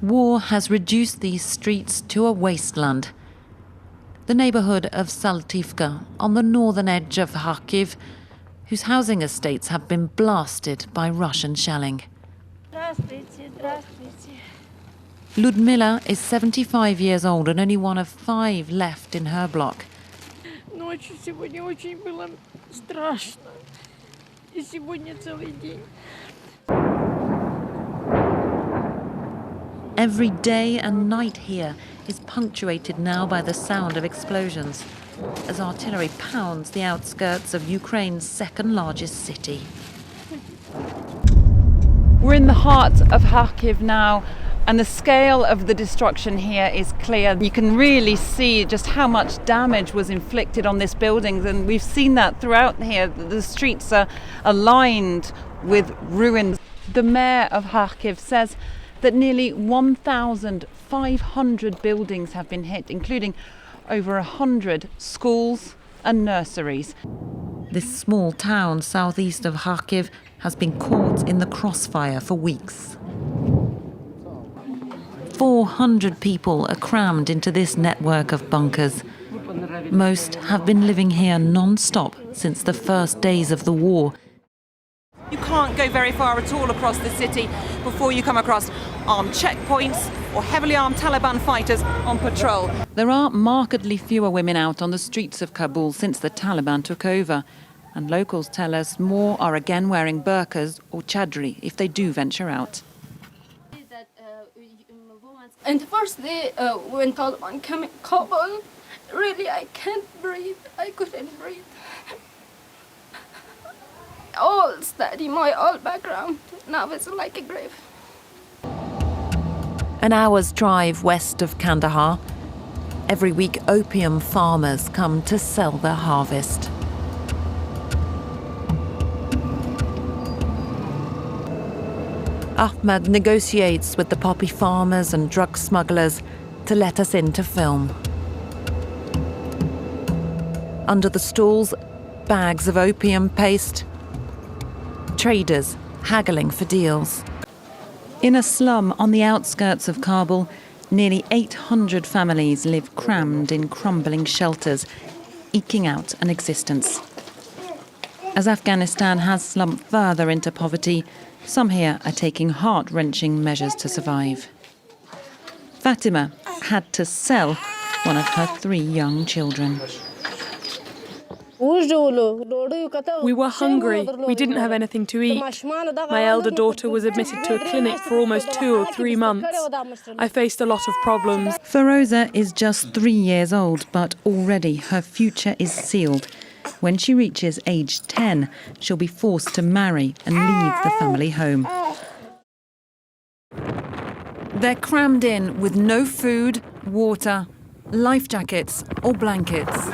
War has reduced these streets to a wasteland. The neighbourhood of Saltivka, on the northern edge of Kharkiv, whose housing estates have been blasted by Russian shelling. Ludmila is 75 years old and only one of 5 left in her block. Ночью сегодня очень было страшно. И сегодня целый день. Every day and night here is punctuated now by the sound of explosions as artillery pounds the outskirts of Ukraine's second largest city. We're in the heart of Kharkiv now, and the scale of the destruction here is clear. You can really see just how much damage was inflicted on this building, and we've seen that throughout here. The streets are lined with ruins. The mayor of Kharkiv says that nearly 1,500 buildings have been hit, including over 100 schools and nurseries. This small town southeast of Kharkiv has been caught in the crossfire for weeks. 400 people are crammed into this network of bunkers. Most have been living here non-stop since the first days of the war. You can't go very far at all across the city before you come across armed checkpoints or heavily armed Taliban fighters on patrol. There are markedly fewer women out on the streets of Kabul since the Taliban took over. And locals tell us more are again wearing burqas or chadri if they do venture out. And the first day when Taliban came in Kabul, really I can't breathe. I couldn't breathe. All study, my all background, now it's like a grave. An hour's drive west of Kandahar. Every week opium farmers come to sell their harvest. Ahmed negotiates with the poppy farmers and drug smugglers to let us in to film. Under the stalls, bags of opium paste, traders haggling for deals. In a slum on the outskirts of Kabul, nearly 800 families live crammed in crumbling shelters, eking out an existence. As Afghanistan has slumped further into poverty, some here are taking heart-wrenching measures to survive. Fatima had to sell one of her 3 young children. We were hungry. We didn't have anything to eat. My elder daughter was admitted to a clinic for almost 2 or 3 months. I faced a lot of problems. Feroza is just 3 years old, but already her future is sealed. When she reaches age 10, she'll be forced to marry and leave the family home. They're crammed in with no food, water, life jackets or blankets.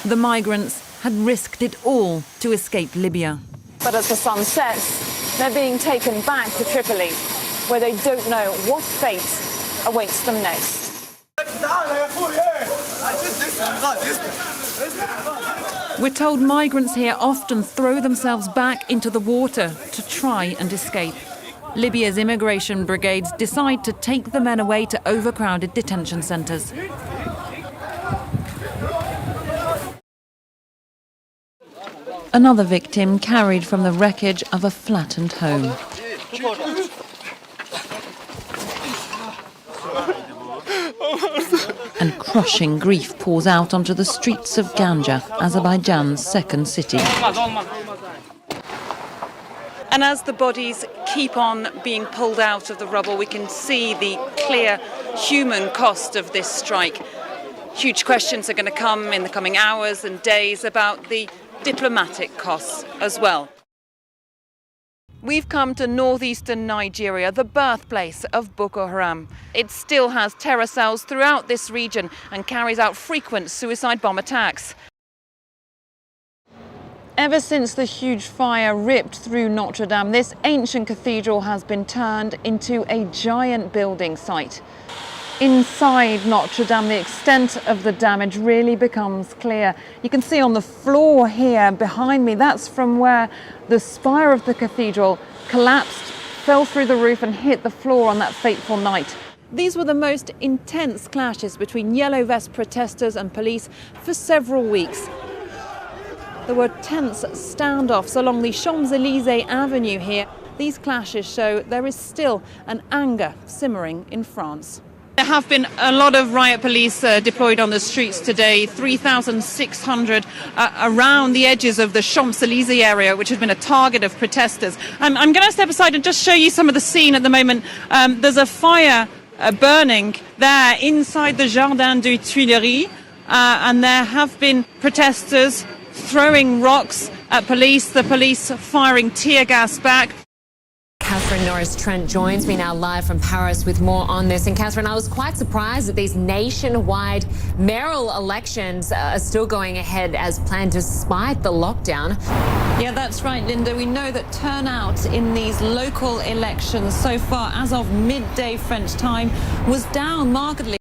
The migrants had risked it all to escape Libya. But as the sun sets, they're being taken back to Tripoli, where they don't know what fate awaits them next. We're told migrants here often throw themselves back into the water to try and escape. Libya's immigration brigades decide to take the men away to overcrowded detention centres. Another victim carried from the wreckage of a flattened home. And crushing grief pours out onto the streets of Ganja, Azerbaijan's second city. And as the bodies keep on being pulled out of the rubble, we can see the clear human cost of this strike. Huge questions are going to come in the coming hours and days about the diplomatic costs as well. We've come to northeastern Nigeria, the birthplace of Boko Haram. It still has terror cells throughout this region and carries out frequent suicide bomb attacks. Ever since the huge fire ripped through Notre Dame, this ancient cathedral has been turned into a giant building site. Inside Notre Dame, the extent of the damage really becomes clear. You can see on the floor here behind me, that's from where the spire of the cathedral collapsed, fell through the roof and hit the floor on that fateful night. These were the most intense clashes between yellow vest protesters and police for several weeks. There were tense standoffs along the Champs-Élysées Avenue here. These clashes show there is still an anger simmering in France. There have been a lot of riot police deployed on the streets today, 3,600 around the edges of the Champs-Élysées area, which has been a target of protesters. I'm going to step aside and just show you some of the scene at the moment. There's a fire burning there inside the Jardin des Tuileries, and there have been protesters throwing rocks at police, the police firing tear gas back. Catherine Norris Trent joins me now live from Paris with more on this. And Catherine, I was quite surprised that these nationwide mayoral elections are still going ahead as planned despite the lockdown. Yeah, that's right, Linda. We know that turnout in these local elections so far, as of midday French time, was down markedly